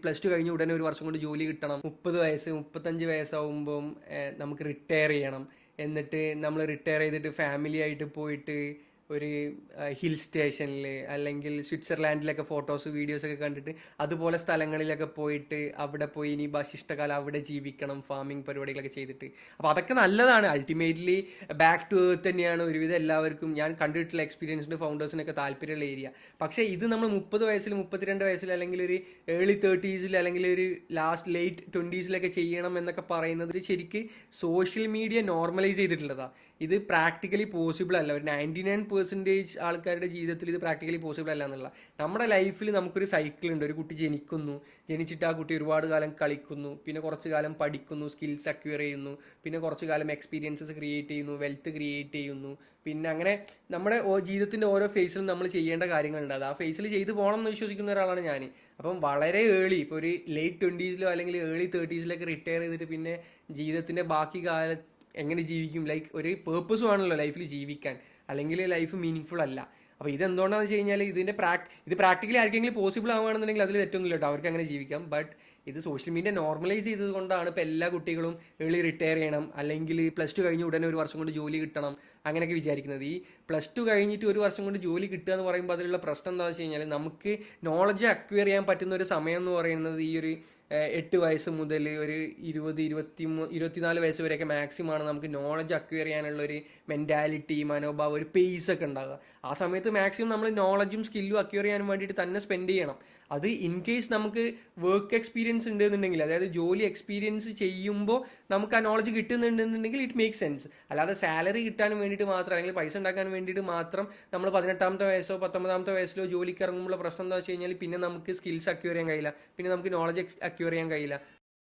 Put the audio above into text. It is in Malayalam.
പ്ലസ് ടു കഴിഞ്ഞ ഉടനെ ഒരു വർഷം കൊണ്ട് ജോലി കിട്ടണം, 30 വയസ്സ് 35 വയസ്സാവുമ്പം നമുക്ക് റിട്ടയർ ചെയ്യണം, എന്നിട്ട് നമ്മൾ റിട്ടയർ ചെയ്തിട്ട് ഫാമിലി ആയിട്ട് പോയിട്ട് ഒരു ഹിൽ സ്റ്റേഷനിൽ അല്ലെങ്കിൽ സ്വിറ്റ്സർലാൻഡിലൊക്കെ ഫോട്ടോസ് വീഡിയോസൊക്കെ കണ്ടിട്ട് അതുപോലെ സ്ഥലങ്ങളിലൊക്കെ പോയിട്ട് അവിടെ പോയി ഇനി ശിഷ്ടകാലം അവിടെ ജീവിക്കണം, ഫാമിംഗ് പരിപാടികളൊക്കെ ചെയ്തിട്ട്. അപ്പോൾ അതൊക്കെ നല്ലതാണ്. അൾട്ടിമേറ്റ്ലി ബാക്ക് ടു എർത്ത് തന്നെയാണ് ഒരുവിധം എല്ലാവർക്കും ഞാൻ കണ്ടിട്ടുള്ള എക്സ്പീരിയൻസിൻ്റെ ഫൗണ്ടേഴ്സിനൊക്കെ താല്പര്യമുള്ള ഏരിയ. പക്ഷേ ഇത് നമ്മൾ 30 വയസ്സിൽ 32 വയസ്സിൽ അല്ലെങ്കിൽ ഒരു ഏർലി 30s അല്ലെങ്കിൽ ഒരു ലേറ്റ് 20s ചെയ്യണം എന്നൊക്കെ പറയുന്നത് ശരിക്ക് സോഷ്യൽ മീഡിയ നോർമലൈസ് ചെയ്തിട്ടുള്ളതാണ്. ഇത് പ്രാക്ടിക്കലി പോസിബിൾ അല്ല. ഒരു 99% ആൾക്കാരുടെ ജീവിതത്തിൽ ഇത് പ്രാക്ടിക്കലി പോസിബിൾ അല്ല എന്നുള്ള. നമ്മുടെ ലൈഫിൽ നമുക്കൊരു സൈക്കിൾ ഉണ്ട്. ഒരു കുട്ടി ജനിക്കുന്നു, ജനിച്ചിട്ട് ആ കുട്ടി ഒരുപാട് കാലം കളിക്കുന്നു, പിന്നെ കുറച്ച് കാലം പഠിക്കുന്നു, സ്കിൽസ് അക്വയർ ചെയ്യുന്നു, പിന്നെ കുറച്ച് കാലം എക്സ്പീരിയൻസസ് ക്രിയേറ്റ് ചെയ്യുന്നു, വെൽത്ത് ക്രിയേറ്റ് ചെയ്യുന്നു, പിന്നെ അങ്ങനെ നമ്മുടെ ജീവിതത്തിൻ്റെ ഓരോ ഫേസിലും നമ്മൾ ചെയ്യേണ്ട കാര്യങ്ങളുണ്ട്. അത് ആ ഫേസിൽ ചെയ്തു പോകണം എന്ന് വിശ്വസിക്കുന്ന ഒരാളാണ് ഞാൻ. അപ്പം വളരെ ഇപ്പോൾ ഒരു ലേറ്റ് 20s അല്ലെങ്കിൽ ഏർലി 30s റിട്ടയർ ചെയ്തിട്ട് പിന്നെ ജീവിതത്തിൻ്റെ ബാക്കി കാലം എങ്ങനെ ജീവിക്കും? ലൈക്ക് ഒരു പേർപ്പസും ആണല്ലോ ലൈഫിൽ ജീവിക്കാൻ, അല്ലെങ്കിൽ ലൈഫ് മീനിങ് ഫുൾ അല്ല. അപ്പോൾ ഇതെന്തുകൊണ്ടാണെന്ന് വെച്ച് കഴിഞ്ഞാൽ ഇത് പ്രാക്ടിക്കലി ആർക്കെങ്കിലും പോസിബിൾ ആവുകയാണെന്നുണ്ടെങ്കിൽ അതിൽ തെറ്റൊന്നുമില്ല കേട്ടോ, അവർക്ക് അങ്ങനെ ജീവിക്കാം. ബട്ട് ഇത് സോഷ്യൽ മീഡിയ നോർമലൈസ് ചെയ്തത് കൊണ്ടാണ് ഇപ്പോൾ എല്ലാ കുട്ടികളും ഏർലി റിട്ടയർ ചെയ്യണം, അല്ലെങ്കിൽ പ്ലസ് ടു കഴിഞ്ഞ് ഉടനെ ഒരു വർഷം കൊണ്ട് ജോലി കിട്ടണം അങ്ങനെയൊക്കെ വിചാരിക്കുന്നത്. ഈ പ്ലസ് ടു കഴിഞ്ഞിട്ട് ഒരു വർഷം കൊണ്ട് ജോലി കിട്ടുക എന്ന് പറയുമ്പോൾ അതിലുള്ള പ്രശ്നം എന്താണെന്ന് വെച്ച് കഴിഞ്ഞാൽ നമുക്ക് നോളജ് അക്വയർ ചെയ്യാൻ പറ്റുന്ന ഒരു സമയം എന്ന് പറയുന്നത് ഈ ഒരു 8 വയസ്സ് മുതൽ ഒരു 24 വയസ്സ് വരെയൊക്കെ മാക്സിമമാണ് നമുക്ക് നോളജ് അക്വയർ ചെയ്യാനുള്ള ഒരു മെൻറ്റാലിറ്റി, മനോഭാവം, ഒരു പേസ് ഒക്കെ ഉണ്ടാകുക. ആ സമയത്ത് മാക്സിമം നമ്മൾ നോളജും സ്കില്ലും അക്വയർ ചെയ്യാൻ വേണ്ടിയിട്ട് തന്നെ സ്പെൻഡ് ചെയ്യണം. അത് ഇൻ കേസ് നമുക്ക് വർക്ക് എക്സ്പീരിയൻസ് ഉണ്ടെന്നുണ്ടെങ്കിൽ, അതായത് ജോലി എക്സ്പീരിയൻസ് ചെയ്യുമ്പോൾ നമുക്ക് ആ നോളജ് കിട്ടുന്നുണ്ടെന്നുണ്ടെങ്കിൽ ഇറ്റ് മേക്ക് സെൻസ്. അല്ലാതെ സാലറി കിട്ടാൻ വേണ്ടിയിട്ട് മാത്രം അല്ലെങ്കിൽ പൈസ ഉണ്ടാക്കാൻ വേണ്ടിയിട്ട് മാത്രം നമ്മൾ 18-ാമത്തെ വയസ്സോ 19-ാമത്തെ വയസ്സിലോ ജോലിക്ക് ഇറങ്ങുമ്പോൾ പ്രശ്നം എന്താ വെച്ച് കഴിഞ്ഞാൽ പിന്നെ നമുക്ക് സ്കിൽസ് അക്വയർ ചെയ്യാൻ കഴിയില്ല, പിന്നെ നമുക്ക് നോളജ് അക്വയർ ചെയ്യാൻ കഴിയില്ല.